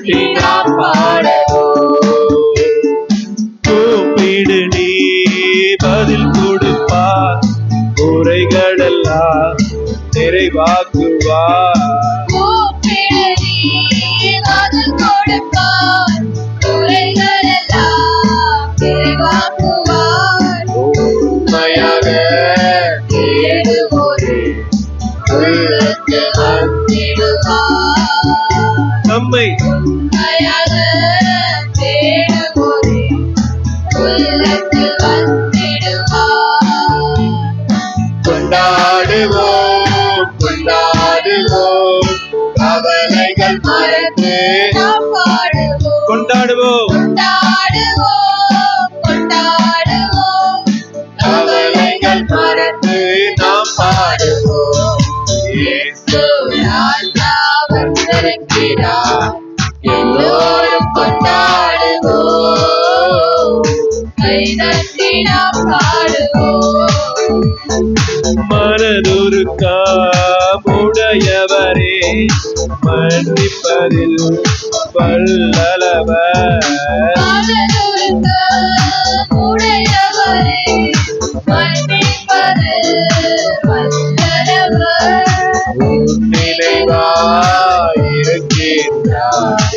தட்டி நாம் பாடுவோம். கூப்பிடு நீ பதில் கொடுப்பார், குறைகளெல்லாம் நிறைவாக்குவார். உண்மையாக நம்மை கொண்டாடுவோம் கொண்டாடுவோம், கவலைகள் மறந்து கொண்டாடுவோம் கவலைகள் மறந்து நாம் பாடுவோம். இயேசு ராஜா வந்திருக்கிறார், எல்லோரும் கொண்டாடுவோம், கைதட்டி நாம் பாடுவோம். மனதுருக்கம் உடையவரே, மன்னிப்பதில் வல்லவர். நினைவாயிருக்கின்றார்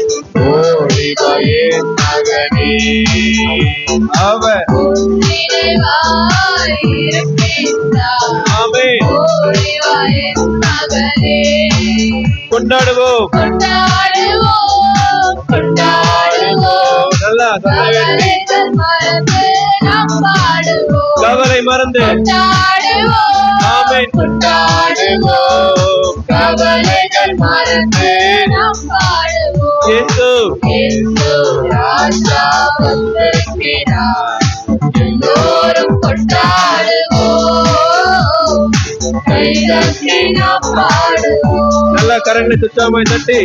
ஓடிவாயின் மகனே, அவர் கொண்டாடுவோம் கொண்டாடுவோம், நல்லா கவலை மறந்து ஆமென் கொண்டாடுவோம், கவலைகள் மறந்து இயேசு ராஜா வந்திருக்கிறார், எல்லோரும் கொண்டாடுவோம், கைதட்டி நாம் பாடுவோம். நல்லா கரங்களை சுத்தமாய் தட்டி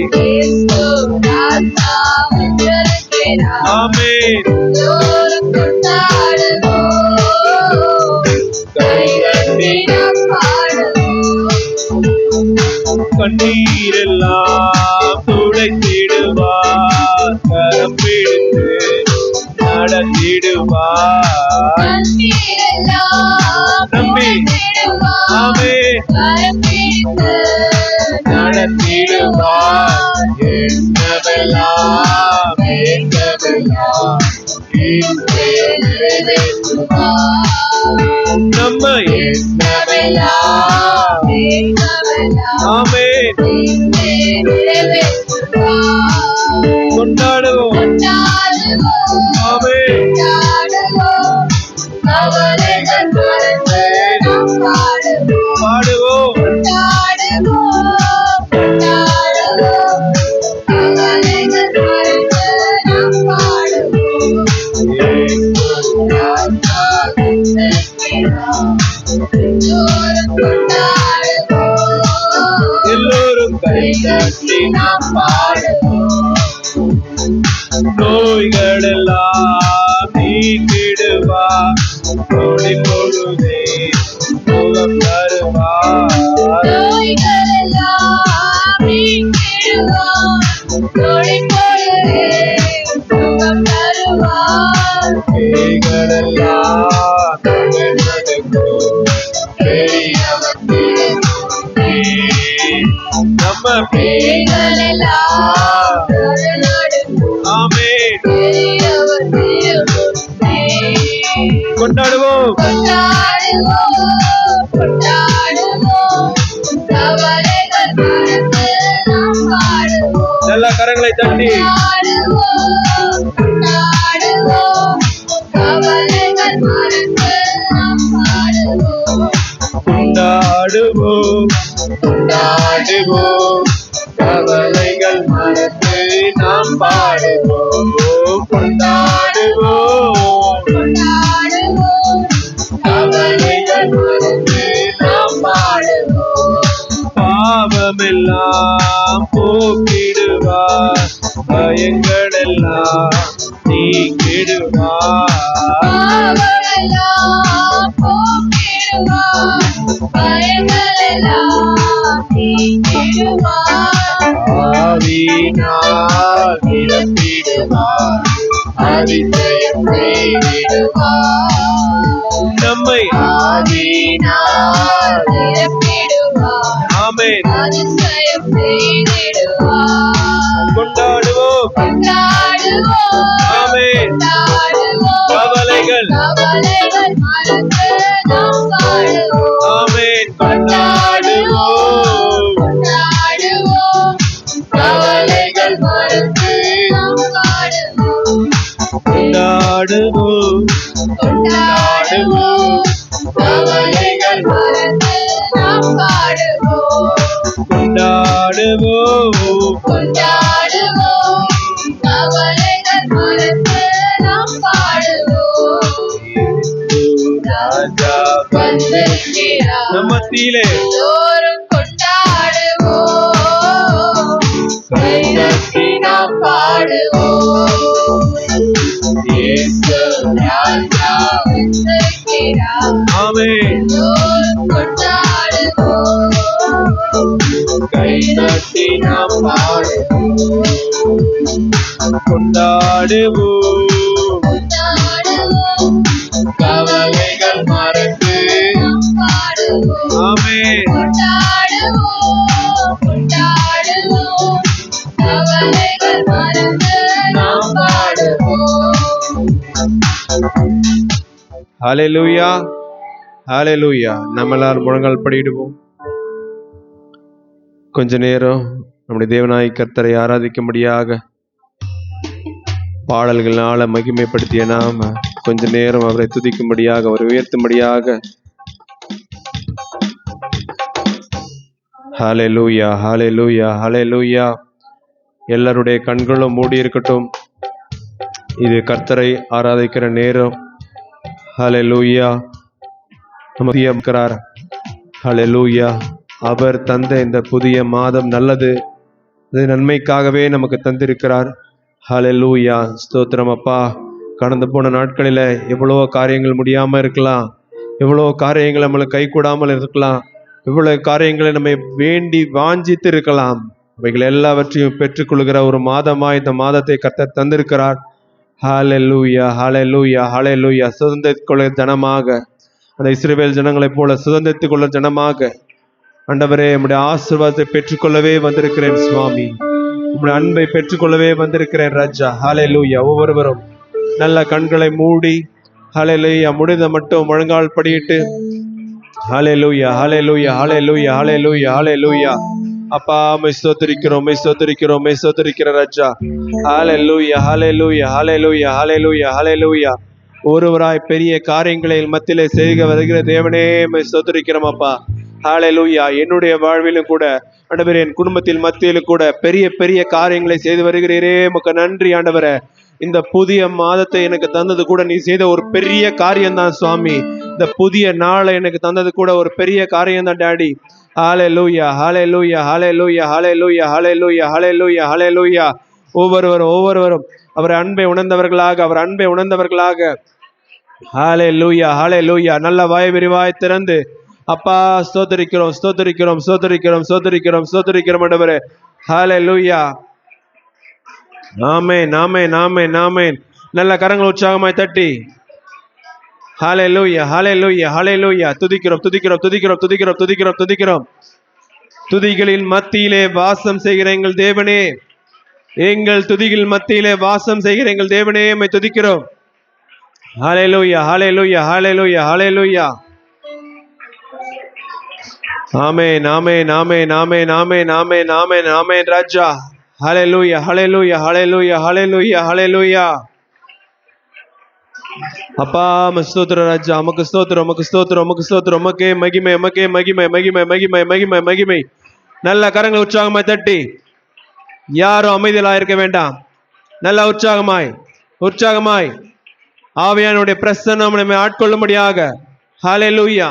ஆமென் கைதட்டி கண்ணீரெல்லாம் துடைத்திடுவார், கரம் பிடித்து நடத்திடுவார். நம்பி ஆமென் நடத்திடுவார், என்னவெல்லாம் ஏற்றவெல்லாம் நம்ம என்னவெல்லாம் ஆமென் கொண்டாடுவோம் ஆமென் கவலைகள் மறந்து பாடுவோம். எல்லோரும் கைதட்டி நாம் பாடுவோம். நோய்களெல்லாம் நீக்கிடுவார், நொடி பொழுதே சுகம் தருவார். நம்ம ஆமென் கொண்டாடுவோம் நல்ல கரங்களை தட்டி கொண்டாடுவோம் கொண்டாடுவோம், கவலைகள் மறந்து நாம் பாடுவோம். கொண்டாடுவோம் கவலைகள் மறந்து நாம் பாடுவோம். பாவமெல்லாம் போக்கிடுவார், பயங்களெல்லாம் நீக்கிடுவார். ஆவியினால் அதிசயம் செய்திடுவார். நம்மை ஆவியினால் நிரப்பிடுவார். ஆமென். அதிசயம் செய்திடுவார். கொண்டாடுவோம் கொண்டாடுவோம். ஆமென். கொண்டாடுவோம். கவலைகள் மறந்து நாம் பாடுவோம். ஆமென். கொண்டாடுவோம் கொண்டாடுவோம். கவலைகள் மறந்து நாம் பாடுவோம். கொண்டாடுவோம் கொண்டாடுவோம். கவலைகள் மறந்து நாம் பாடுவோம். கொண்டாடுவோம் கொண்டாடுவோம். கவலைகள் மறந்து நாம் பாடுவோம். ராஜா வந்திருக்கிறார். நம் மத்தியிலே எல்லோரும் கொண்டாடுவோம். கைதட்டி நாம் பாடுவோம். இயேசு ராஜா வந்திருக்கிறார். ஆமென். எல்லோரும் கொண்டாடுவோம். கைதட்டி நாம் பாடுவோம். கொண்டாடுவோம் கொண்டாடுவோம். கவலைகள் மறந்து நாம் பாடுவோம். ஆமென். கொண்டாடுவோம் கொண்டாடுவோம். கவலைகள் மறந்து நாம் பாடுவோம். ஹல்லேலூயா ஹல்லேலூயா. நம்ம எல்லாரும் முழங்கால் படியிடுவோம். கொஞ்ச நேரம் நம்முடைய தேவனாய் கர்த்தரை ஆராதிக்கும்படியாக பாடல்களால மகிமைப்படுத்திய நாம கொஞ்ச நேரம் அவரை துதிக்கும்படியாக அவரை உயர்த்தும்படியாக ஹல்லேலூயா ஹல்லேலூயா ஹல்லேலூயா. எல்லாருடைய கண்களும் மூடி இருக்கட்டும். இது கர்த்தரை ஆராதிக்கிற நேரம். ஹல்லேலூயா. நமக்கிறார். ஹல்லேலூயா. அவர் தந்த இந்த புதிய மாதம் நல்லது. இது நன்மைக்காகவே நமக்கு தந்திருக்கிறார். ஹல்லேலூயா. ஸ்தோத்திரம் அப்பா. கடந்து போன நாட்களில் எவ்வளோ காரியங்கள் முடியாமல் இருக்கலாம், எவ்வளோ காரியங்கள் நம்மளுக்கு கை கூடாமல் இருக்கலாம், இவ்வளவு காரியங்களை நம்ம வேண்டி வாஞ்சித்து இருக்கலாம். அவைகள் எல்லாவற்றையும் பெற்றுக்கொள்கிற ஒரு மாதமா இந்த மாதத்தை கர்த்தர் தந்திருக்கிறார். ஹல்லேலூயா ஹல்லேலூயா ஹல்லேலூயா. சுதந்திரத்துக் கொள்ள ஜனமாக, அந்த இஸ்ரவேல் ஜனங்களைப் போல சுதந்திரத்துக் கொள்ள ஜனமாக ஆண்டவரே உம்முடைய ஆசீர்வாதத்தை பெற்றுக்கொள்ளவே வந்திருக்கிறேன் சுவாமி. உம்முடைய அன்பை பெற்றுக்கொள்ளவே வந்திருக்கிறேன் ராஜா. ஹல்லேலூயா. ஒவ்வொருவரும் நல்ல கண்களை மூடி ஹல்லேலூயா முடிந்த மட்டும் முழங்கால் படியிட்டு ஹல்லேலூயா ஹல்லேலூயா ஹல்லேலூயா ஹல்லேலூயா ஹல்லேலூயா. அப்பா மை ஸ்தோத்திரிக்கிறோம் மை ஸ்தோத்திரிக்கிறோம் மை ஸ்தோத்திரிக்கிற ராஜா. ஹல்லேலூயா ஹல்லேலூயா ஹல்லேலூயா ஹல்லேலூயா ஹல்லேலூயா. ஒருவராய் பெரிய காரியங்களை மத்தியிலே செய்க வருகிற தேவனே மை ஸ்தோத்திரிக்கிறோம் அப்பா. ஹல்லேலூயா. என்னுடைய வாழ்விலும் கூட ஆண்டவரே, என் குடும்பத்தில் மத்தியிலும் கூட பெரிய பெரிய காரியங்களை செய்து வருகிறீரே, உமக்கு நன்றி ஆண்டவரே. இந்த புதிய மாதத்தை எனக்கு தந்தது கூட நீ செய்த ஒரு பெரிய காரியம்தான் சுவாமி. இந்த புதிய நாளை எனக்கு தந்தது கூட ஒரு பெரிய காரியம்தான் டாடி. ஹல்லேலூயா ஹல்லேலூயா ஹல்லேலூயா ஹல்லேலூயா ஹல்லேலூயா ஹல்லேலூயா ஹல்லேலூயா. ஒவ்வொருவரும் அவர் அன்பை உணர்ந்தவர்களாக, அவர் அன்பை உணர்ந்தவர்களாக. ஹல்லேலூயா ஹல்லேலூயா. நல்ல வாய் விரிவாய் திறந்து அப்பா ஸ்தோத்திரிக்கிறோம் ஸ்தோத்திரிக்கிறோம் ஸ்தோத்திரிக்கிறோம் ஸ்தோத்திரிக்கிறோம் ஸ்தோத்திரிக்கிறோம் ஆண்டவரே. ஹல்லேலூயா. ஆமென் ஆமென் ஆமென் ஆமென். நல்ல கரங்கள் உற்சாகமாய் தட்டி ஹல்லேலூயா ஹல்லேலூயா ஹல்லேலூயா. துதிக்கிறோம் துதிக்கிறோம் துதிக்கிறோம் துதிக்கிறோம் துதிக்கிறோம் துதிக்கிறோம். துதிகளின் மத்தியிலே வாசம் செய்கிற எங்கள் தேவனே, எங்கள் துதிகள் மத்தியிலே வாசம் செய்கிற எங்கள் தேவனே, உம்மை துதிக்கிறோம். ஹல்லேலூயா ஹல்லேலூயா ஹல்லேலூயா ஹல்லேலூயா. ஆமென் ஆமென் ஆமென் ஆமென் ஆமென் ஆமென் ஆமென் ஆமென் ராஜா. ஹல்லேலூயா ஹல்லேலூயா ஹல்லேலூயா ஹல்லேலூயா ஹல்லேலூயா. அப்பா ஸ்தோத்திரம் ராஜா. உமக்கு ஸ்தோத்திரம் உமக்கு ஸ்தோத்திரம் உமக்கு ஸ்தோத்திரம். உமக்கே மகிமை உமக்கே மகிமை மகிமை மகிமை மகிமை மகிமை. நல்ல கரங்களை உற்சாகமாய் தட்டி யாரும் அமைதியாக இருக்க வேண்டாம். நல்ல உற்சாகமாய் உற்சாகமாய் ஆவியானுடைய பிரசன்னம் நம்மை ஆட்கொள்ளும்படியாக. ஹல்லேலூயா.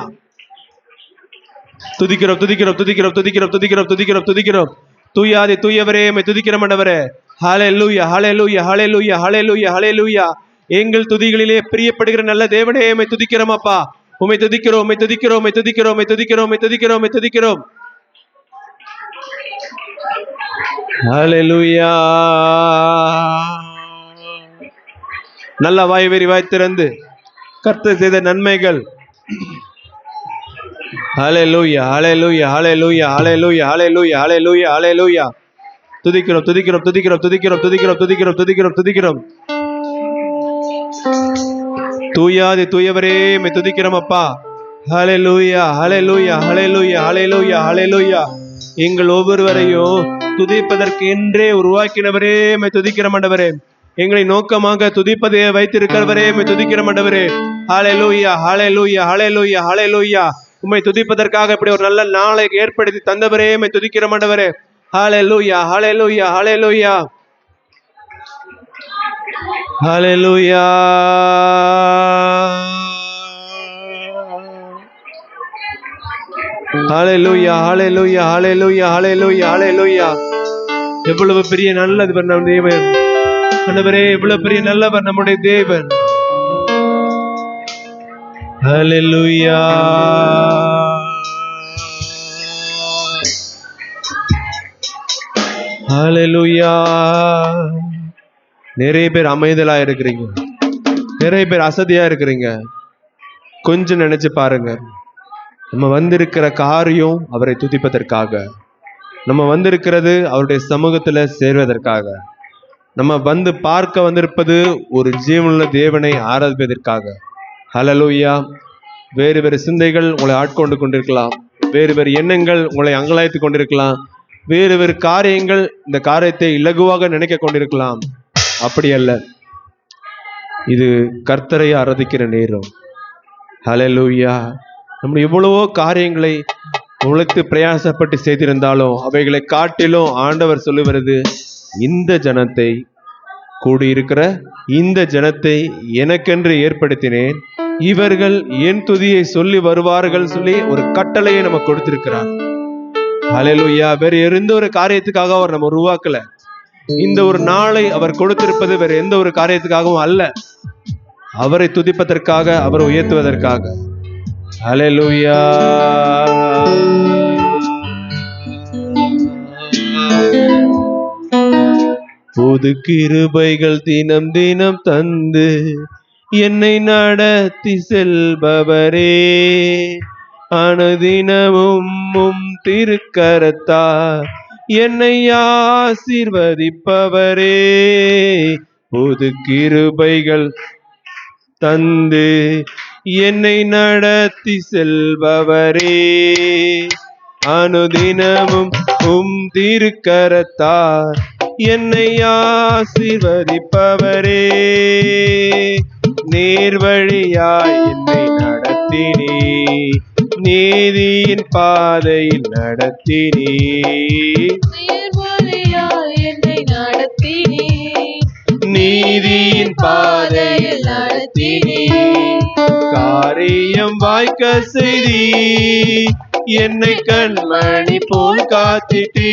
துதிக்கிறோம் துதிக்கிறோம் துதிக்கிறோம் துதிக்கிறோம் துதிக்கிறோம் துதிக்கிறோம் துதிக்கிறோம். தூயாதி தூயவரே உம்மை துதிக்கிறோம் ஆண்டவரே. ஹல்லேலூயா ஹல்லேலூயா ஹல்லேலூயா ஹல்லேலூயா ஹல்லேலூயா. எங்கள் துதிகளிலே பிரியப்படுகிற நல்ல தேவனே, உம்மை துதிக்கிறோம் அப்பா. உம்மை துதிக்கிறோம் உம்மை துதிக்கிறோம் உம்மை துதிக்கிறோம் உம்மை துதிக்கிறோம் உம்மை துதிக்கிறோம் உம்மை துதிக்கிறோம். ஹல்லேலூயா நல்ல வாய் விரிவாய் திறந்து கர்த்தர் செய்த நன்மைகள். ஹல்லேலூயா, ஹல்லேலூயா, ஹல்லேலூயா, ஹல்லேலூயா, ஹல்லேலூயா, ஹல்லேலூயா, ஹல்லேலூயா. துதிக்கிறோம், துதிக்கிறோம், துதிக்கிறோம், துதிக்கிறோம், துதிக்கிறோம், துதிக்கிறோம், துதிக்கிறோம், துதிக்கிறோம். தூயாதி தூயவரே மே துதிக்கிறோம் அப்பா. ஹல்லேலூயா, ஹல்லேலூயா, ஹல்லேலூயா, ஹல்லேலூயா, ஹல்லேலூயா. எங்கள் ஒவ்வொருவரையும் துதிப்பதற்கு என்றே உருவாக்கினவரே மே துதிக்கிற ஆண்டவரே. எங்களை நோக்கமாக துதிப்பதை வைத்திருக்கிறவரே மே துதிக்கிற ஆண்டவரே. ஹல்லேலூயா, ஹல்லேலூயா, ஹல்லேலூயா, ஹல்லேலூயா. உம்மை துதிப்பதற்காக இப்படி ஒரு நல்ல நாளை ஏற்படுத்தி தந்தவரே மே துதிக்கிற ஆண்டவரே. ஹல்லேலூயா, ஹல்லேலூயா, ஹல்லேலூயா, ஹல்லேலூயா. ஹல்லேலூயா, ஹல்லேலூயா, ஹல்லேலூயா, ஹல்லேலூயா, ஹல்லேலூயா. எவ்வளவு பெரிய நல்லவர் நம் தேவன் ஆண்டவரே, எவ்வளவு பெரிய நல்லவர் நம்முடைய தேவன். ஹல்லேலூயா, ஹல்லேலூயா. நிறைய பேர் அமைதலா இருக்கிறீங்க, நிறைய பேர் அசதியா இருக்கிறீங்க. கொஞ்சம் நினைச்சு பாருங்க, நம்ம வந்திருக்கிற காரியம் அவரை துதிப்பதற்காக, நம்ம வந்திருக்கிறது அவருடைய சமூகத்துல சேர்வதற்காக, நம்ம வந்து பார்க்க வந்திருப்பது ஒரு ஜீவனுள்ள தேவனை ஆராதிப்பதற்காக. ஹல்லேலூயா. வேறு வேறு சிந்தைகள் உங்களை ஆட்கொண்டு கொண்டிருக்கலாம், வேறு வேறு எண்ணங்கள் உங்களை அங்கலாய்த்து கொண்டிருக்கலாம், வேறு வேறு காரியங்கள் இந்த காரியத்தை இலகுவாக நினைக்க கொண்டிருக்கலாம். அப்படி அல்ல, இது கர்த்தரை ஆராதிக்கிற நேரம். ஹல்லேலூயா. நம்ம எவ்வளவோ காரியங்களை உழைத்து பிரயாசப்பட்டு செய்திருந்தாலும் அவைகளை காட்டிலும் ஆண்டவர் சொல்லுவது, இந்த ஜனத்தை, கூடியிருக்கிற இந்த ஜனத்தை எனக்கென்று ஏற்படுத்தினேன், இவர்கள் என் துதியை சொல்லி வருவார்கள் சொல்லி ஒரு கட்டளையை நம்ம கொடுத்திருக்கிறார். ஹல்லேலூயா. வேற எந்த ஒரு காரியத்துக்காக அவர் நம்ம உருவாக்கல. இந்த ஒரு நாளை அவர் கொடுத்திருப்பது வேற எந்த ஒரு காரியத்துக்காகவும் அல்ல, அவரை துதிப்பதற்காக, அவரை உயர்த்துவதற்காக. ஹல்லேலூயா. புது கிருபைகள் தினம் தினம் தந்து என்னை நடத்தி செல்பவரே, அனுதினமும் திருக்கரத்தால் என்னை ஆசீர்வதிப்பவரே. புது கிருபைகள் தந்து என்னை நடத்தி செல்பவரே, அனுதினமும் திருக்கரத்தால் என்னை ஆசீர்வதிப்பவரே. நேர்வழியாய் என்னை நடத்தினீ, நீதியின் பாதையில் நடத்தினீ, நீதியின் பாதையில் நடத்தினீ. காரியம் வாய்க்க செய்தி என்னை கண்மணி போல் காத்திட்டீ,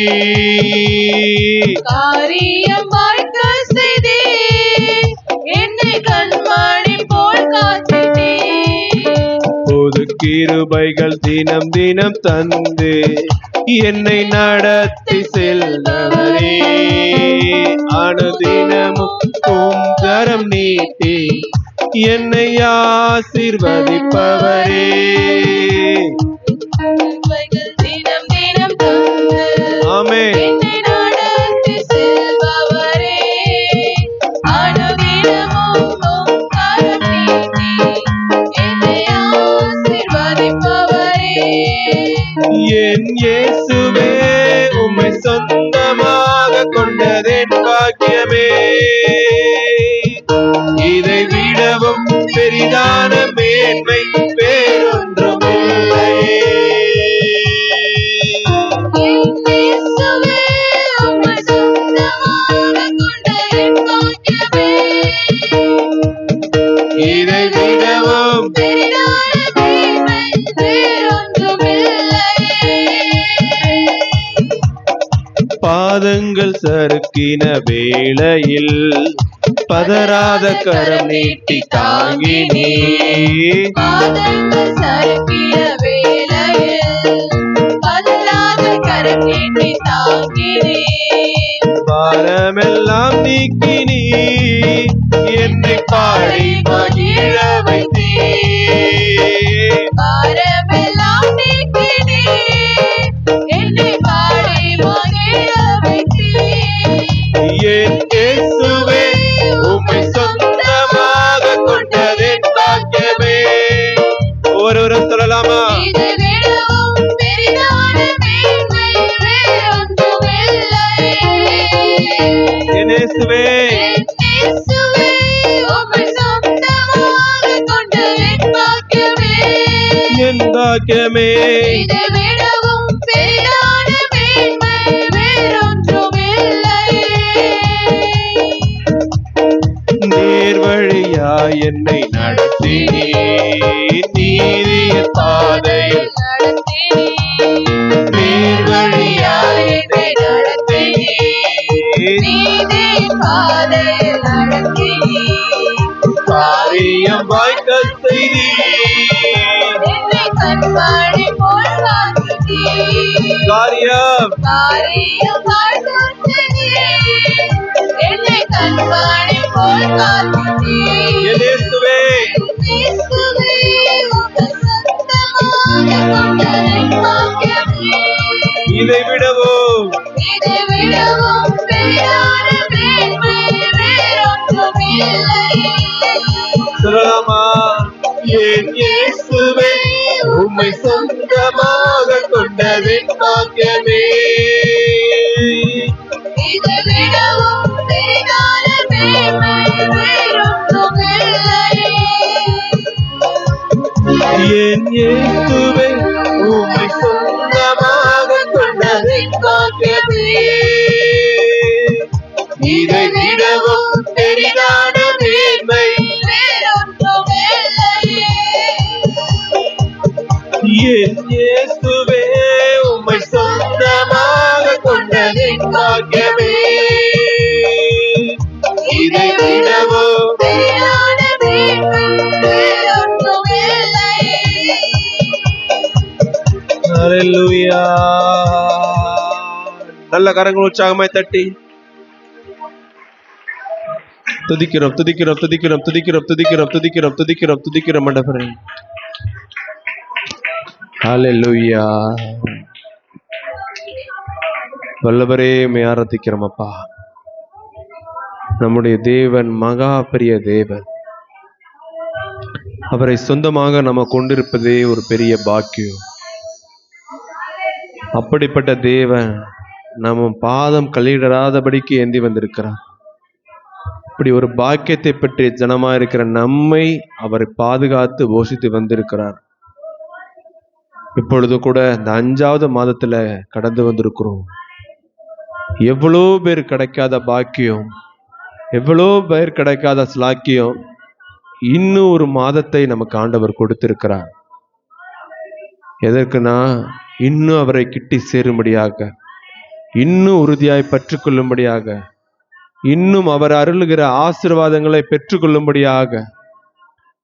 காரியம் வாய்க்க செய்தி என்னை கண்மணி போல் காத்திட்டீ. புது கிருபைகள் தினம் தினம் தந்து என்னை நடத்தி செல்பவரே, அனுதினமும் கரம் நீட்டி என்னை ஆசீர்வதிப்பவரே. தினம் தினம் தந்து ஆமென். என்னை நடத்தி செல்பவரே, அனுதினமும் கரம் நீட்டி என்னை ஆசீர்வதிப்பவரே. என் இயேசுவே, உம்மை சொந்தமாக கொண்டதென் பாக்கியமே, இதை விடவும் பெரிதான மேன்மை வேறொன்றும் இல்லையே. என் இயேசுவே, உம்மை சொந்தமாக கொண்டதென் பாக்கியமே, இதை விடவும் பெரிதான மேன்மை வேறொன்றும் இல்லையே. பாதங்கள் சறுக்கின வேளையில் பதறாத கரம் நீட்டி தாங்கினே, பாதங்கள் சறுக்கிய வேளையில் பதறாத கரம் நீட்டி தாங்கினே. பாரமெல்லாம் நீக்கி நீ என்னை பாடி மகிழ வைத்தீர். பாரமெல்லாம் நீக்கி நீ என்னை பாடி மகிழ வைத்தீர். என் இயேசுவே உம்மை சொந்தமாக கொண்டதென் பாக்கியமே. ஒருவரும் சொல்லலாமா? இதை விடவும் பெரிதான மேன்மை வேறொன்றுமில்லை. என் இயேசுவே என் இயேசுவே உம்மை சொந்தமாக கொண்டதென் பாக்கியமே. என் பாக்கியமே. இதை விடவும் பெரிதான மேன்மை வேறொன்றுமில்லை. நேர் வழியா என்னை நடத்தி நீதிய பாதையில் நேர் வழியா என்னை நடத்தி நீதியின் பாதையில் நடத்தினீர். காரியம் வாய்க்க செய்தி என்னை கண்மணி போல் காத்தீர். காரியம் காரியம் வாழ்த்துகிறீர். என்னை கண்மணி போல் காத்தீர். என் இயேசுவே இயேசுவே உம்மை சொந்தமாக கொண்டதென் பாக்கியமே. இதை விடவும் இதை விடவும் பெரிதான மேன்மை வேறொன்றுமில்லை. சொல்லலாமா? என் இயேசுவே உம்மை சொந்தமாக கொண்டதென் பாக்கியமே. இதை விடவும் பெரிதான மேன்மை வேறொன்றுமில்லை. என் இயேசுவே உம்மை சொந்தமாக கொண்டதென் பாக்கியமே. இதை விடவும் பெரிதான மேன்மை வேறொன்றுமில்லை. என் இயேசுவே உம்மை சொந்தமாக கொண்டதென் பாக்கியமே. இதை விடவும் பெரிதான மேன்மை வேறொன்றுமில்லை. ஹல்லேலூயா. நல்ல கரங்கள் உற்சாகமாய் தட்டி துதிக்கிறோம் துதிக்கிறோம் துதிக்கிறோம் துதிக்கிறோம் துதிக்கிறோம் துதிக்கிறோம் துதிக்கிறோம் துதிக்கிறோம் ஆண்டவரே. ஹல்லேலூயா. வல்லவரே உம்மை ஆராதிக்கிறோம் அப்பா. நம்முடைய தேவன் மகா பெரிய தேவன். அவரை சொந்தமாக நம்ம கொண்டிருப்பதே ஒரு பெரிய பாக்கியம். அப்படிப்பட்ட தேவன் நம்ம பாதம் கலியிடாதபடிக்கு ஏந்தி வந்திருக்கிறார். இப்படி ஒரு பாக்கியத்தை பற்றி ஜனமாயிருக்கிற நம்மை அவரை பாதுகாத்து போஷித்து வந்திருக்கிறார். இப்பொழுது கூட இந்த 5வது மாதத்துல கடந்து வந்திருக்கிறோம். எவ்வளோ பேர் கிடைக்காத பாக்கியம், எவ்வளோ பேர் கிடைக்காத ஸ்லாக்கியம் இன்னும் ஒரு மாதத்தை நமக்கு ஆண்டவர் கொடுத்திருக்கிறார். எதற்குனா இன்னும் அவரை கிட்டி சேரும்படியாக, இன்னும் உறுதியாய் பற்றிக்கொள்ளும்படியாக, இன்னும் அவர் அருளுகிற ஆசீர்வாதங்களை பெற்றுக்கொள்ளும்படியாக.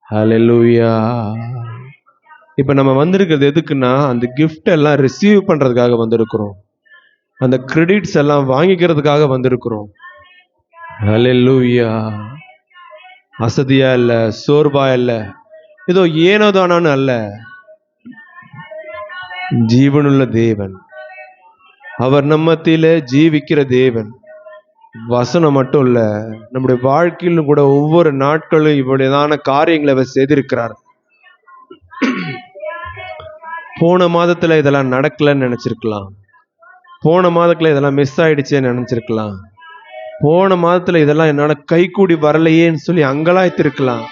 ஹல்லேலூயா. இப்ப நம்ம வந்திருக்கிறது எதுக்குன்னா அந்த கிஃப்ட் எல்லாம் ரிசீவ் பண்றதுக்காக வந்திருக்கிறோம். அந்த கிரெடிட்ஸ் எல்லாம் வாங்கிக்கிறதுக்காக வந்திருக்கிறோம். ஹல்லேலூயா. அசதியா இல்ல, சோர்வா இல்ல, ஏதோ ஏனோ தானான்னு அல்ல. ஜீவனுள்ள தேவன், அவர் நம்ம மத்தியில ஜீவிக்கிற தேவன். வசனம் மட்டும் இல்ல, நம்முடைய வாழ்க்கையிலும் கூட ஒவ்வொரு நாட்களும் இவ்வளவுதான காரியங்களை அவர் செய்திருக்கிறார். போன மாதத்துல இதெல்லாம் நடக்கலன்னு நினைச்சிருக்கலாம். போன மாதத்துல இதெல்லாம் மிஸ் ஆயிடுச்சேன்னு நினைச்சிருக்கலாம். போன மாதத்துல இதெல்லாம் என்னால கைகூடி வரலையேன்னு சொல்லி அங்கலாய்த்திருக்கலாம்.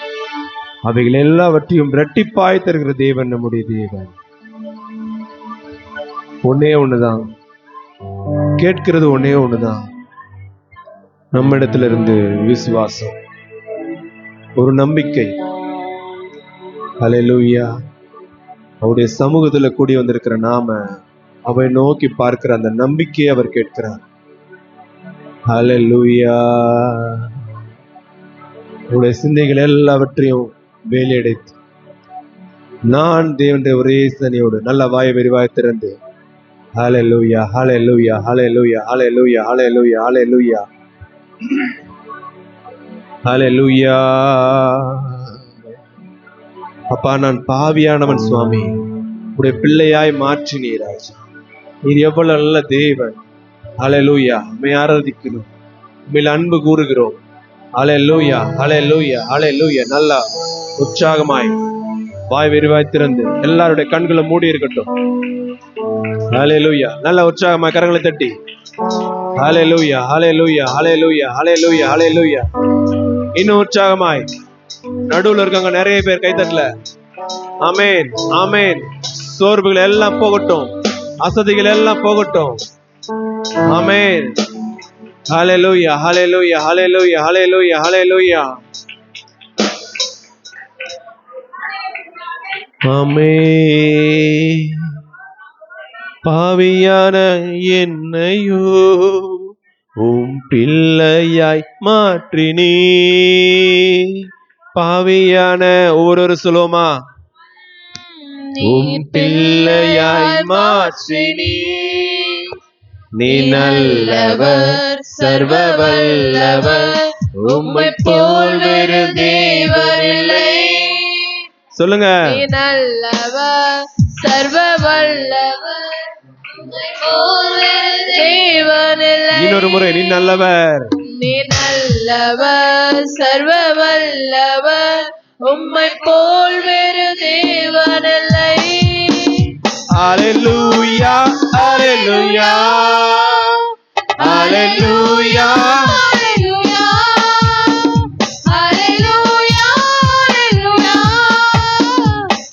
அவைகள் எல்லாவற்றையும் இரட்டிப்பாய் தருகிற தேவன் நம்முடைய தேவன். ஒன்னே ஒண்ணுதான் கேட்கிறது, ஒன்னே ஒண்ணுதான். நம்ம இடத்துல இருந்து விசுவாசம், ஒரு நம்பிக்கை. ஹல்லேலூயா. அவருடைய சமூகத்துல கூடி வந்திருக்கிற நாம அவரை நோக்கி பார்க்கிற அந்த நம்பிக்கையை அவர் கேட்கிறார். ஹல்லேலூயா. உங்களுடைய சிந்தைகள் எல்லாவற்றையும் வேலையடைத்து நான் தேவனுடைய ஒரே சிந்தனையோடு நல்ல வாயை விரிவாய் திறந்து ஹalleluya ஹalleluya ஹalleluya ஹalleluya ஹalleluya ஹalleluya ஹalleluya. அப்பா, நான் பாவியானவன் சுவாமி, உடைய பிள்ளையாய் மாற்றினீர் ராஜா. நீர் எவ்வளவு நல்ல தேவன். ஹalleluya. உம்மை ஆராதிக்கிறோம், உம்மில் அன்பு கூறுகிறோம். ஹalleluya ஹalleluya ஹalleluya. நல்லா உற்சாகமாய் வாய் விரிவாய் திறந்து எல்லாருடைய கண்களை மூடி இருக்கட்டும். ஹalleluya. நல்ல உற்சாகமாய் கரங்களை தட்டி ஹalleluya ஹalleluya ஹalleluya ஹalleluya ஹalleluya. இன்னும் உற்சாகமாய். நடுவுல இருக்காங்க நிறைய பேர் கைத்தட்டல. ஆமென் ஆமென். சோர்வுகள் எல்லாம் போகட்டும், அசதிகள் எல்லாம் போகட்டும். ஆமென். ஹalleluya ஹalleluya ஹalleluya ஹalleluya ஹalleluya. ஆமென். பாவியான என்னையோ உம் பிள்ளையாய் மாற்றினீ. பாவியான ஒவ்வொரு சொல்லுவோமா? உம் பிள்ளையாய் மாற்றினீ. நீ நல்லவர், சர்வ வல்லவர், உம்மை போல் வேறு தேவர் இல்லை. சொல்லுங்க. நீ நல்லவர், சர்வ வல்லவர், உம்மை போல் வேறு தேவன் இல்லை. இன்னொரு முறை. நீ நல்லவர், நீ நல்லவர், சர்வ வல்லவர், உம்மை போல் வேறு தேவன் இல்லை. ஹalleluya ஹalleluya ஹalleluya ஹalleluya ஹalleluya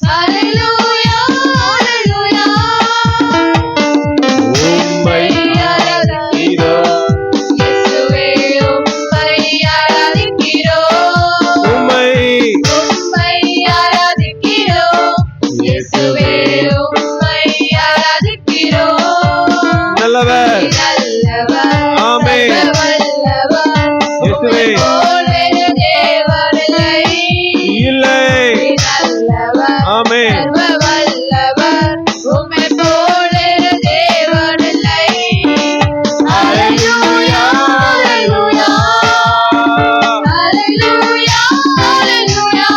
ஹalleluya ஹalleluya. உம்மை ஆராதிக்கிறோம், இயேசுவே உம்மை ஆராதிக்கிறோம், உம்மை உம்மை ஆராதிக்கிறோம், இயேசுவே உம்மை ஆராதிக்கிறோம். நல்லவர். நல்லவர், ஆமென். சர்வ வல்லவர், இயேசுவே. உம்மை போல் வேறு தேவன் இல்லை. இல்லை. நல்லவர், ஆமென். சர்வ வல்லவர், உம்மை போல் வேறு தேவன் இல்லை. ஹalleluya ஹalleluya ஹalleluya ஹalleluya.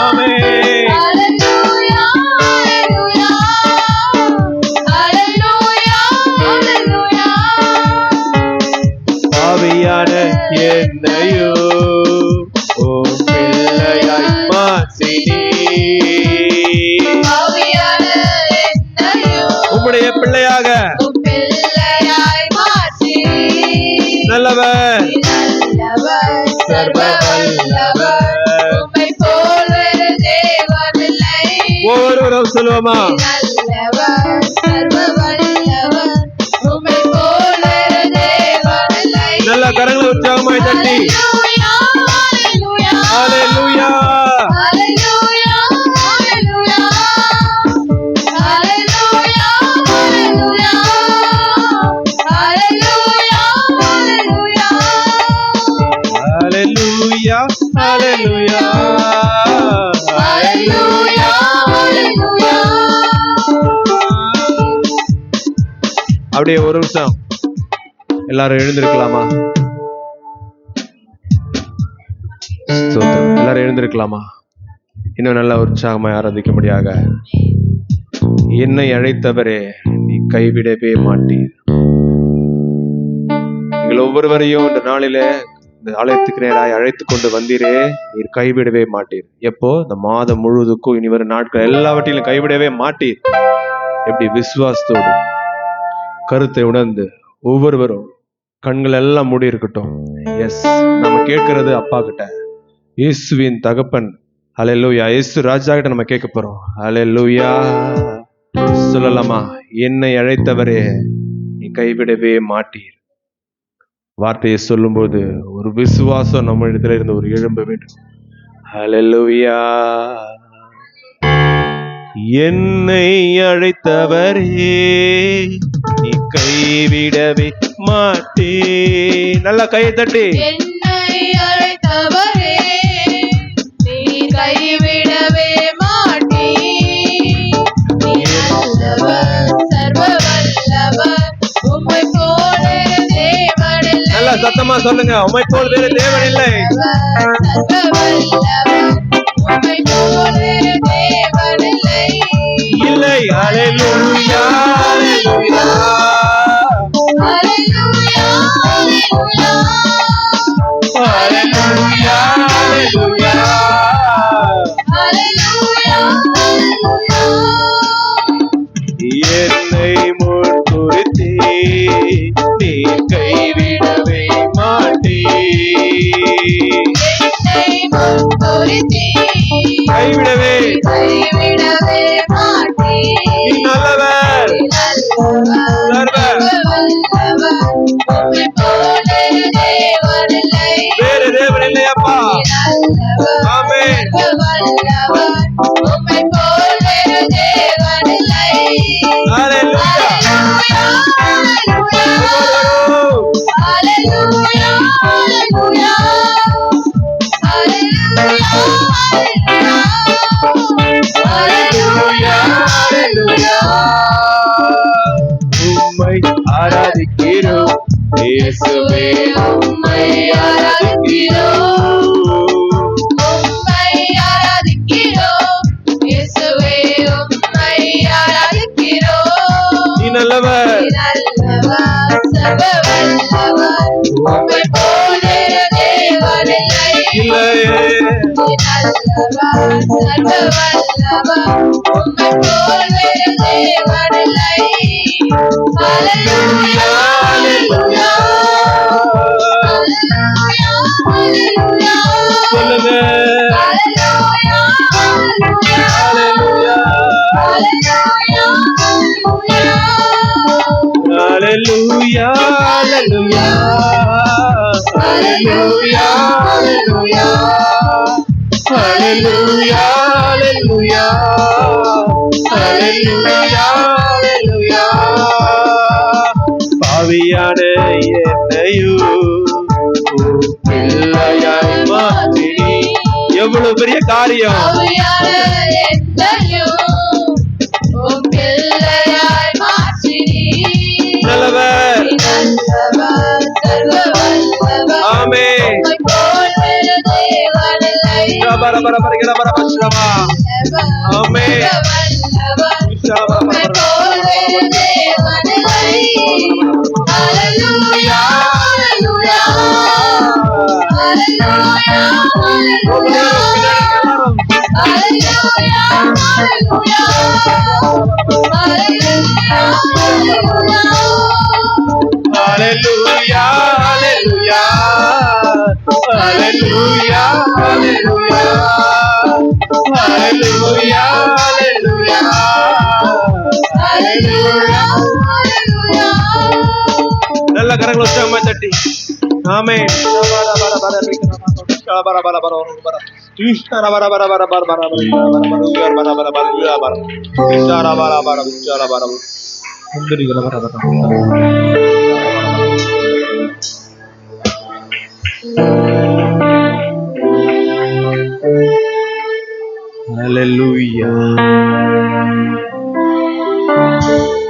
ஆமென். ஹalleluya ஹalleluya ஹalleluya ஹalleluya. பாவியான என்னையோ உம் பிள்ளையாய் மாற்றினீ. பாவியான என்னையோ உம்முடைய பிள்ளையாக. உம் பிள்ளையாய் மாற்றி. நல்லவர், நல்லவர், சர்வ வல்லவர், உம்மை போல் வேறு தேவன் இல்லை. ஒவ்வொருவரும் சொல்லுவோமா? நல்லவர், சர்வ வல்லவர், உம்மை போல் வேறு தேவன் இல்லை. நல்ல கரங்களை உற்சாகமாய் தட்டி ஹalleluya ஹalleluya ஹalleluya ஹalleluya ஹalleluya ஹalleluya ஹalleluya ஹalleluya ஹalleluya ஹalleluya ஹalleluya ஹalleluya. அப்படியே ஒரு நிமிஷம் எல்லாரும் எழுந்திருக்கலாமா? ஸ்தோத்திரம். எல்லாரும் எழுந்திருக்கலாமா? இன்னும் நல்லா உற்சாகமாய் ஆராதிக்கும்படியாக. என்னை அழைத்தவரே, நீ கைவிடவே மாட்டீர். எங்கள் ஒவ்வொருவரையும் இந்த நாளிலே இந்த ஆலயத்துக்கு நேராய் அழைத்து கொண்டு வந்தீரே, நீர் கைவிடவே மாட்டீர். எப்போ? இந்த மாதம் முழுவதுக்கும் இனி வரும் நாட்கள் எல்லாவற்றிலும் கைவிடவே மாட்டீர். எப்படி? விசுவாசத்தோடு கருத்தை உணர்ந்து ஒவ்வொருவரும் கண்கள் எல்லாம் மூடி இருக்கட்டும். எஸ், நம்ம கேட்கறது அப்பா கிட்ட, இயேசுவின் தகப்பன். ஹல்லேலூயா. இயேசு ராஜா கிட்ட நம்ம கேட்க போறோம். ஹல்லேலூயா. சொல்லலாமா? என்னை அழைத்தவரே, நீ கைவிடவே மாட்டீர். வார்த்தையை சொல்லும்போது ஒரு விசுவாசம் நம்ம இடத்துல இருந்து ஒரு எழும்ப வேண்டும். ஹல்லேலூயா. என்னை அழைத்தவரே, நீ கைவிடவே மாட்டே. நல்லா கையை தட்டி. என்னை அழைத்தவரே, நீ கைவிடவே மாட்டீர். நீ நல்லவர், சர்வ வல்லவர், சொல்லுங்க, உம்மை போல் வேறு தேவன் இல்லை. இல்லை. ஹalleluya, ஹalleluya, ஹalleluya, என்னை முன்குறித்தே நீ கைவிடவே மாட்டே. கைவிடவே நீ நல்லவர், வேறு தேவன் இல்லையப்பா. ஆமென். உம்மை ஆராதிக்கிறோம் இயேசுவே, உம்மை ஆராதிக்கிறோம். நீ நல்லவர், சொல்லுங்க. Hallelujah, hallelujah, hallelujah, hallelujah, hallelujah, hallelujah, hallelujah. பாவியான என்னையோ பிள்ளையாய் மாற்றி. எவ்வளவு பெரிய காரியம்! நல்லவர். ஆமென். ஆமென். Hallelujah, hallelujah, hallelujah, hallelujah, hallelujah, hallelujah, hallelujah. நல்ல கரங்களை உற்சாகமா தட்டி ஆமென். ஹல்லேலூயா.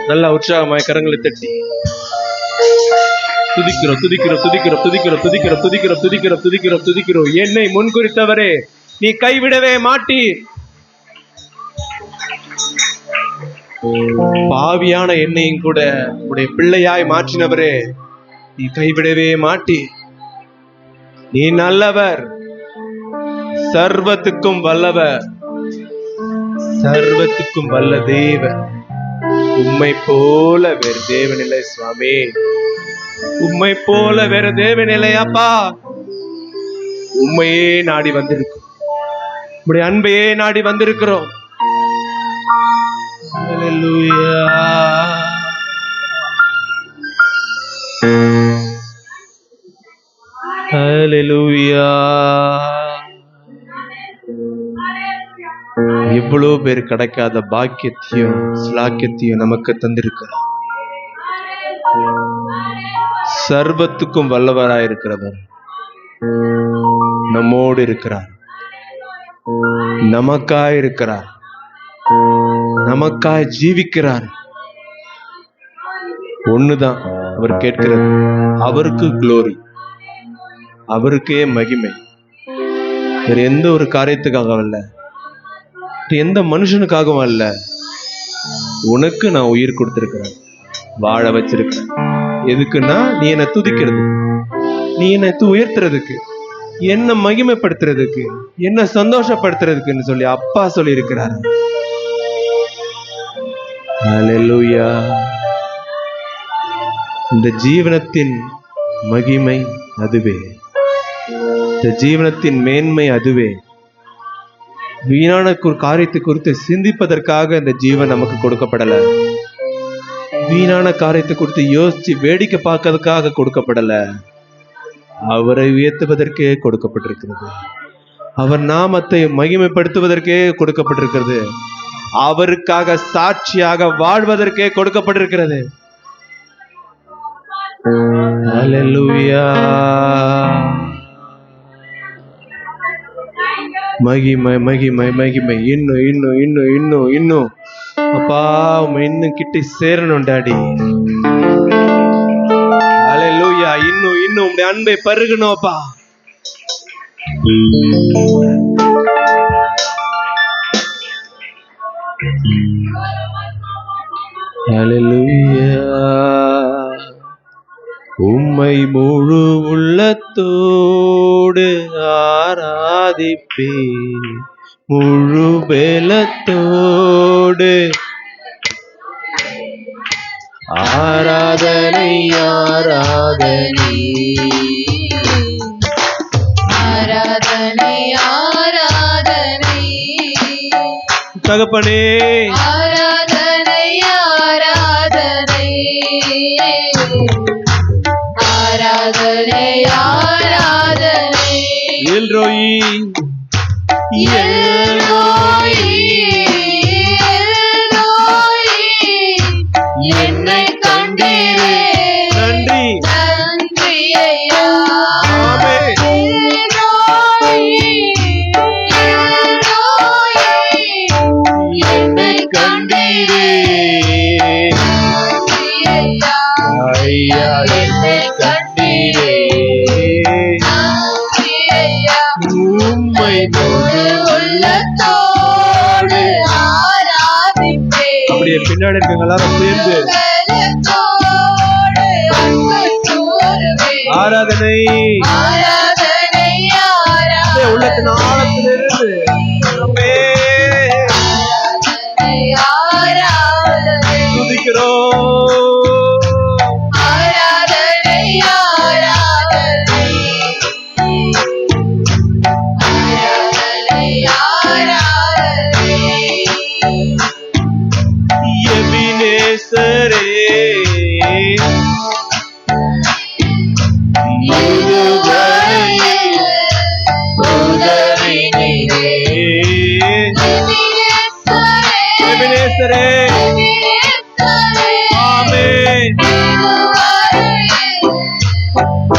நல்ல உற்சாகமாய் கரங்களை தட்டி துதிக்கிறோம் துதிக்கிறோம் துதிக்கிறோம் துதிக்கிறோம் துதிக்கிறோம் துதிக்கிறோம் துதிக்கிறோம் துதிக்கிறோம் துதிக்கிறோம். என்னை முன்குறித்தவரே நீ கைவிடவே மாட்டி. பாவியான என்னையும் கூட உடைய பிள்ளையாய் மாற்றினவரே நீ கைவிடவே மாட்டி. நீ நல்லவர், சர்வத்துக்கும் வல்லவர், சர்வத்துக்கும் வல்ல தேவன். உம்மை போல வேறு தேவன் இல்லை சுவாமி, உம்மை போல வேற தேவன் இல்லையாப்பா. உம்மையே நாடி வந்திருக்கிறோம், உம்முடைய அன்பையே நாடி வந்திருக்கிறோம். ஹல்லேலூயா. ஹல்லேலூயா. இவ்வளவு பேர் கிடைக்காத பாக்கியத்தையும் ஸ்லாக்கியத்தையும் நமக்கு தந்திருக்கிறார். சர்வத்துக்கும் வல்லவராயிருக்கிறவர் நம்மோடு இருக்கிறார், நமக்காய் இருக்கிறார், நமக்காய் ஜீவிக்கிறார். ஒண்ணுதான் அவர் கேட்கிறது, அவருக்கு குளோரி, அவருக்கே மகிமை. வேற எந்த ஒரு காரியத்துக்காகவும் அல்ல, எந்த மனுஷனுக்காகவும் அல்ல. உனக்கு நான் உயிர் கொடுத்திருக்கிறேன், வாழ வச்சிருக்கிறேன். எதுக்குன்னா நீ என்னை துதிக்கிறதுக்கு, நீ என்னை உயர்த்துறதுக்கு, என்ன மகிமைப்படுத்துறதுக்கு, என்ன சந்தோஷப்படுத்துறதுக்குன்னு சொல்லி அப்பா சொல்லி இருக்கிறார். ஹல்லேலூயா. இந்த ஜீவனத்தின் மகிமை அதுவே, இந்த ஜீவனத்தின் மேன்மை அதுவே. வீணான காரியத்தை குறித்து சிந்திப்பதற்காக இந்த ஜீவன் நமக்கு கொடுக்கப்படல. வீணான காரியத்தை குறித்து யோசிச்சு வேடிக்கை பார்க்கறதுக்காக கொடுக்கப்படல. அவரை உயர்த்துவதற்கே கொடுக்கப்பட்டிருக்கிறது. அவர் நாமத்தை மகிமைப்படுத்துவதற்கே கொடுக்கப்பட்டிருக்கிறது. அவருக்காக சாட்சியாக வாழ்வதற்கே கொடுக்கப்பட்டிருக்கிறது. ஹல்லேலூயா. மகிமை மகிமை மகிமை. இன்னும் இன்னும் இன்னும் இன்னும் இன்னும் அப்பா உம்மை இன்னும் கிட்ட சேரணும் டாடி. ஹல்லேலூயா. இன்னும் இன்னும் உம்முடைய அன்பை பருகணும் அப்பா. ஹல்லேலூயா. உம்மை முழு உள்ளத்தோடு ஆராதிப்பேன், முழு பலத்தோடு. ஆராதனை ஆராதனை ஆராதனை ஆராதனை தகப்பனே. ஆராதனை ஆராதனை ஆராதனை ஆராதனை. எல்ரோயி எல்ரோயி எல்ரோயி என்னை கண்டீரே. நன்றி நன்றி ஐயா. ஆமென். எல்ரோயி எல்ரோயி என்னை கண்டீரே. நன்றி ஐயா. ஐயா என்னை கண்டீரே. நன்றி ஐயா. உம்மை முழு உள்ளத்தோடு ஆராதிப்பேன். அப்படியே பின்னாடி இருக்கவங்க எல்லாரும் சேர்ந்து உள்ளத்தோடு அன்பு கூறுவேன். ஆராதனை ஆராதனை ஆராதனை உள்ளத்தின் ஆழத்திலிருந்து ஆராதனை ஆராதனை துதிக்கிறோம். ஆராதனை ஆராதனை ஆராதனை ஆராதனை. எபினேசரே இதுவரையில் உதவி நீரே. எபினேசரே. ஆமென். இதுவரையில்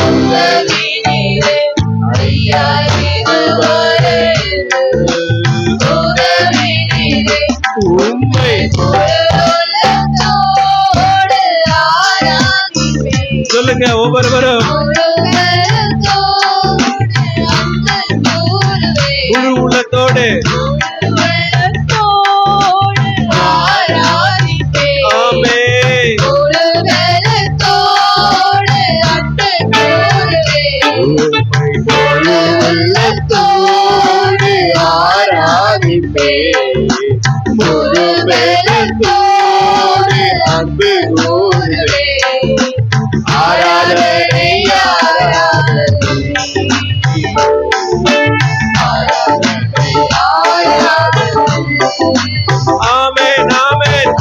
உதவி நீரே. ஐயா இதுவரையில் உதவி நீரே. உம்மை உள்ளத்தோடு ஆராதிப்பேன். சொல்லுங்க ஒவ்வொருவரும். முழு உள்ளத்தோடு ஆமென். உம்மை முழு உள்ளத்தோடு ஆராதிப்பேன், முழு பலத்தோடு அன்பு கூறுவேன். ஆராதனை ஆராதனை ஆராதனை ஆராதனை. ஆமென் ஆமென்.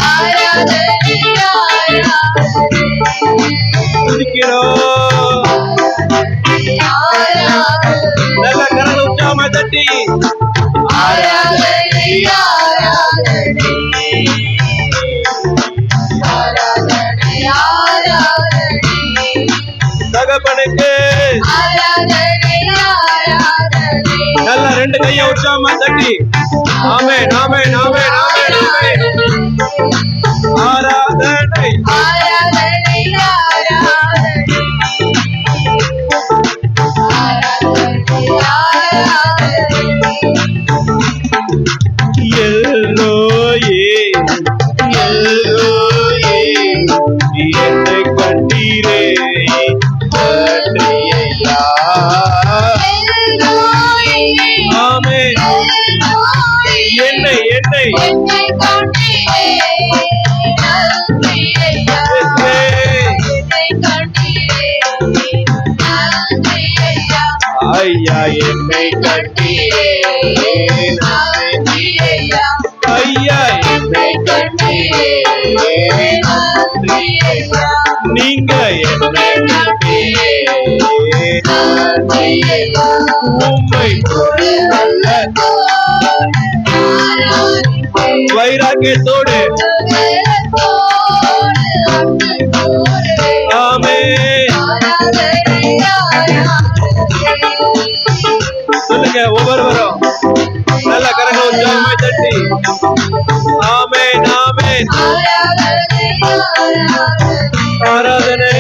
துதிக்கிறோம். நல்ல கரங்களை உற்சாகமா தட்டி ஆராதனை ஆராதனை ஆராதனை ஆராதனை தகப்பனுக்கு ஆராதனை ஆராதனை. நல்ல ரெண்டு கையை உற்சாகமா தட்டி ஆமென் ஆமென் ஆமென் ஆமென் ஆமென். ஆராதனை ஆராதனை ஆராதனை எல்லோயே எல்லோயே என்னை கண்டீரே நன்றி ஐயா. ஆமென். என்னை என்னை ஐயா என்னை கண்டீரே ஐயா என்னை கண்டீரே நீங்க என்னை கண்டீரே உம்மை நல்ல வைராக்கியத்தோடு ஆமென். சொல்லுங்க ஒவ்வொருவரும் நல்ல கரங்களை உற்சாகமாய் தட்டி ஆமென் ஆமென். ஆராதனை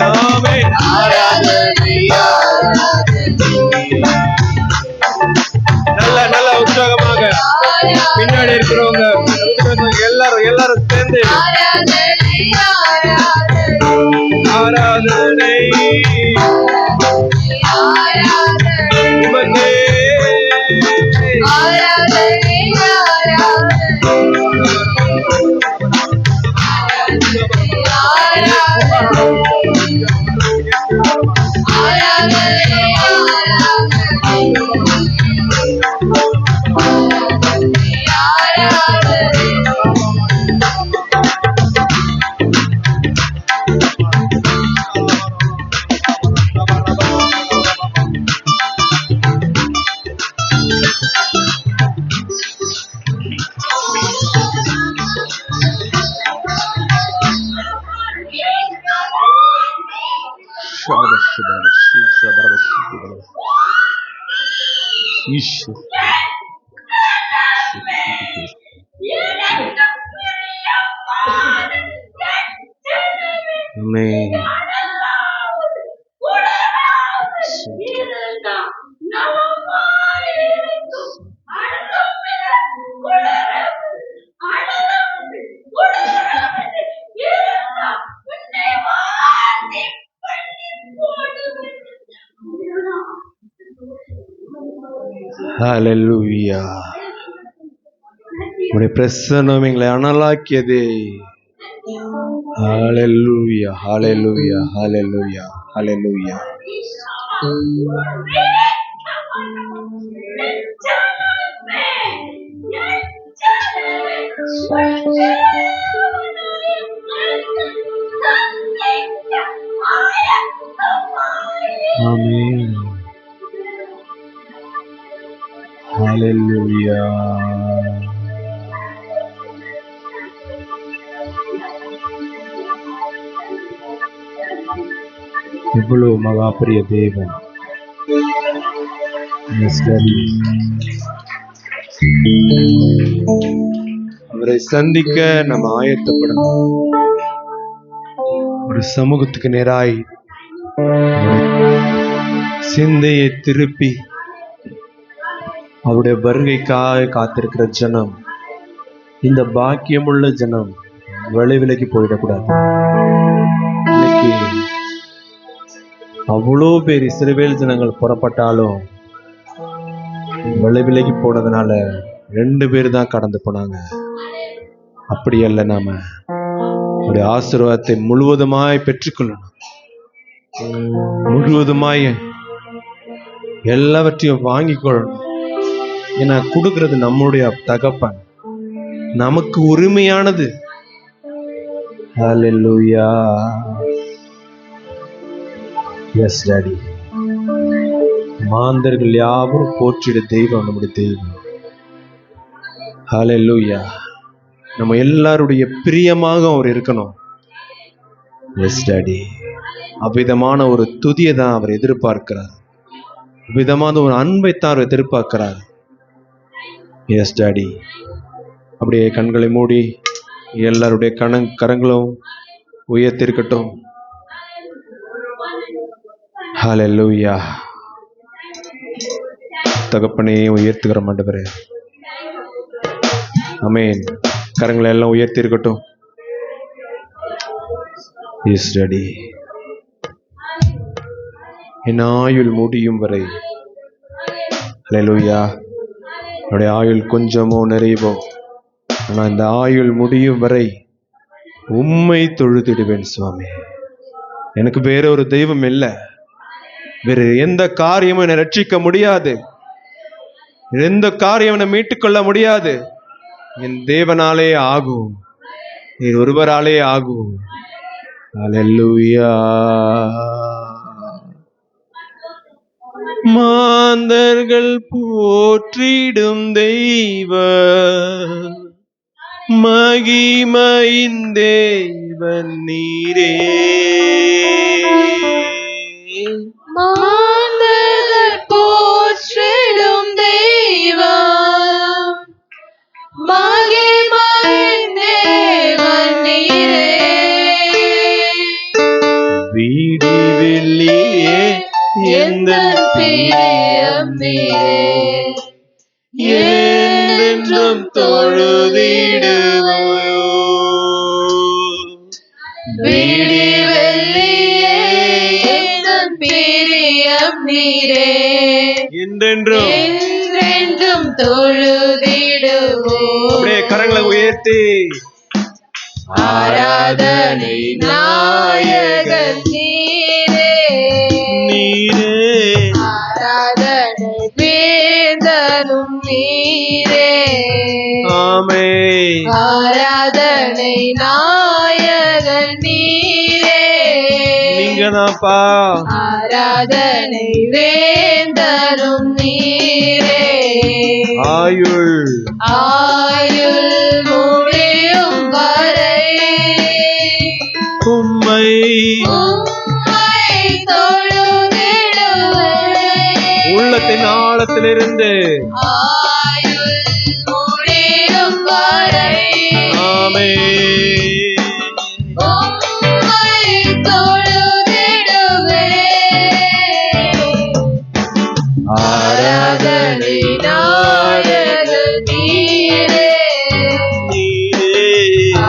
ஆமென். நல்ல நல்ல உற்சாகமாக பின்னாடி இருக்கிறவங்க எல்லாரும் எல்லாரும் சேர்ந்து ஆராதனை உமக்கே. Amen. Hallelujah. உடைய பிரசன்னம் எங்களை அனலாக்கியதே. Hallelujah, hallelujah, hallelujah, hallelujah. Amen. Hallelujah. எவ்வளவு மகா பெரிய தேவன். அவரை சந்திக்க நம்ம ஆயத்தப்படணும். ஒரு சமூகத்துக்கு நேராய் சிந்தையை திருப்பி அவருடைய வருகைக்காக காத்திருக்கிற ஜனம், இந்த பாக்கியமுள்ள ஜனம் விலைக்கு போயிடக்கூடாது. இன்னைக்கு அவ்வளோ பேர் இஸ்ரவேல் ஜனங்கள் புறப்பட்டாலும் விலைக்கு போனதுனால 2 பேர் தான் கடந்து போனாங்க. அப்படி அல்ல, நாம அவருடைய ஆசீர்வாதத்தை முழுவதுமாய் பெற்றுக்கொள்ளணும். முழுவதுமாய் எல்லாவற்றையும் வாங்கிக் கொள்ளணும். ஏன்னா கொடுக்கிறது நம்முடைய தகப்பன், நமக்கு உரிமையானது. ஹல்லேலூயா. Yes daddy. மாந்தர்கள் யாவரும் போற்றிட தெய்வம் நம்முடைய தெய்வம். ஹல்லேலூயா. நம்ம எல்லாருடைய பிரியமாக அவர் இருக்கணும். Yes daddy. அவ்விதமான ஒரு துதியை தான் அவர் எதிர்பார்க்கிறார். விதமான ஒரு அன்பைத்தான் அவர் எதிர்பார்க்கிறார். Yes daddy. அப்படியே கண்களை மூடி எல்லாருடைய கரங்களும் உயர்த்திருக்கட்டும். ஹல்லேலூயா. தகப்பனே உயர்த்துகிற ஆண்டவரே. ஆமென். கரங்களை எல்லாம் உயர்த்தி இருக்கட்டும். Is ready. என் ஆயுள் முடியும் வரை. ஹல்லேலூயா. என்னுடைய ஆயுள் கொஞ்சமோ நிறைவோ, ஆனால் இந்த ஆயுள் முடியும் வரை உம்மை தொழுதிடுவேன் சுவாமி. எனக்கு வேற ஒரு தெய்வம் இல்லை. வேறு எந்த காரியமும் என்னை ரட்சிக்க முடியாது. எந்த காரியம் என்னை மீட்டுக்கொள்ள முடியாது. என் தேவனாலே ஆகும். நீர் ஒருவராலே ஆகும். ஹல்லேலூயா. மாந்தர்கள் போற்றிடும் தெய்வ மகிமையின் தேவன் நீரே. மாந்தர்கள் போற்றிடும் தெய்வம் மகிமையின் தேவன் நீரே. வீடி வெள்ளியே எந்தன் பிரியம் நீரே. என்றென்றும் தொழுதிடுவோம். விடி வெள்ளியே எந்தன் பிரியம் நீரே. என்றென்றும் என்றென்றும் தொழுதிடுவோம். அப்படியே கரங்களை உயர்த்தி ஆராதனை நாயகன் நீரே. நீரே. ஆராதனை வேந்தனும் நீரே. ஆமென். ஆராதனை நாயகன் நீரே. நீங்கதான்ப்பா. ஆராதனை வேந்தனும் நீரே. ஆயுள் ஆயுள் முடியும் வரை உம்மை உம்மை தொழுதிடுவேன். உள்ளத்தின் ஆழத்திலிருந்து. ஆயுள் முடியும் வரை ஆமென். உம்மை தொழுதிடுவேன். ஆராதனை நாயகன் நீரே. நீரே.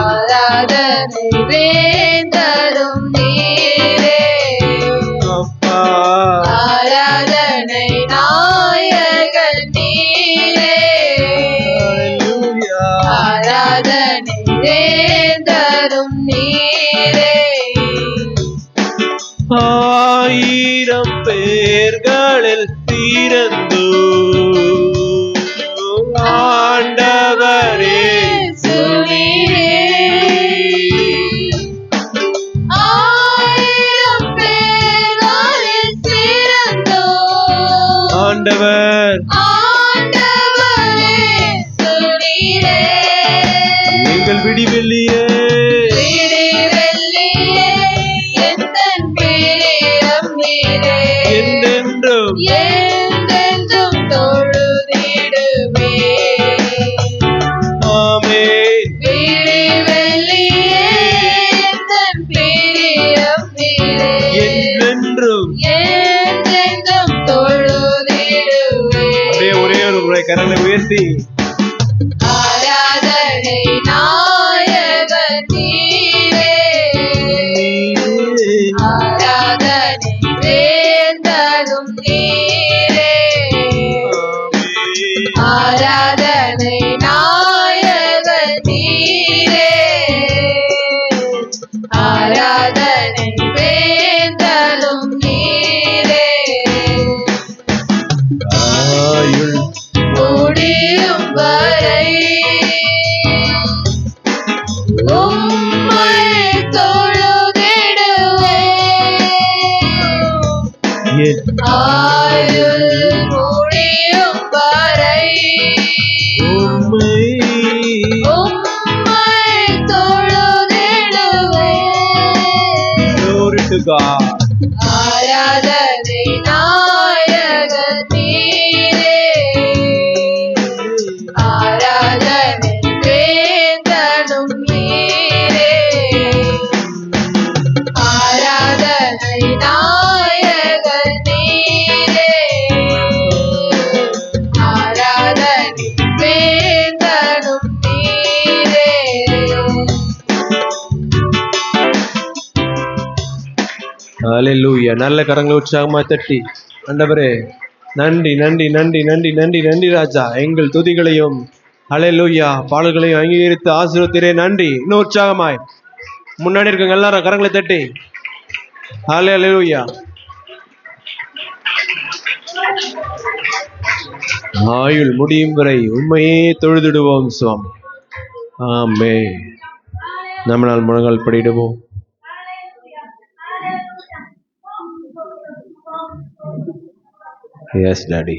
ஆராதனை வேந்தரும் நீரே. அப்பா. ஆராதனை நாயகன் நீரே. ஹல்லேலூயா. ஆராதனை வேந்தரும் நீரே. ஆயிரம் பேர்களில் பிறந்தோ ஆண்டவரே சுனீரே. ஆயிரம் பேர்களில் சிறந்தோர் ஆண்டவர் ஆண்டவரே சுனீரே. எங்கள் விடிவெள்ளியே. விடி வெள்ளியே எந்தன் பிரியம் நீரே. என்றென்றும் என்றென்றும் தொழுதிடுவேன். ஆமென். விடி வெள்ளியே எந்தன் பிரியம் நீரே. என்றென்றும். என்றென்றும் தொழுதிடுவேன். அப்படியே ஒரே ஒரு முறை கரங்களை உயர்த்தி ஆராதனை நாயகன் நீரே. ஆராதனை வேந்தனும் நீரே. ஆராதனை நாயகன் நீரே. ஆராதனை வேந்தனும் நீரே. ஆயுள் முடியும் வரை உம்மை தொழுதிடுவேன். என் ஆயுள் முடியும் வரை உம்மை உம்மை தொழுதிடுவேன். glory to God. ஆராதனை நாயகன் நீரே. ஆராதனை வேந்தனும் நீரே. ஆராதனை நாயகன் ஹalleluya. நல்ல கரங்களை உற்சாகமா தட்டி, ஆண்டவரே நன்றி நன்றி நன்றி நன்றி நன்றி நன்றி ராஜா. எங்கள் துதிகளையும் ஹalleluya பாடல்களையும் அங்கீகரித்து ஆசீர்வதித்தீரே நன்றி. இன்னும் உற்சாகமாய் முன்னாடி இருக்கவங்க எல்லாரும் கரங்களை தட்டி ஹalleluya. ஆயுள் முடியும் வரை உண்மையே தொழுதிடுவோம் சுவாமி. ஆமென். நம்மளால் முழங்கால் படிடுவோம். Yes, Daddy.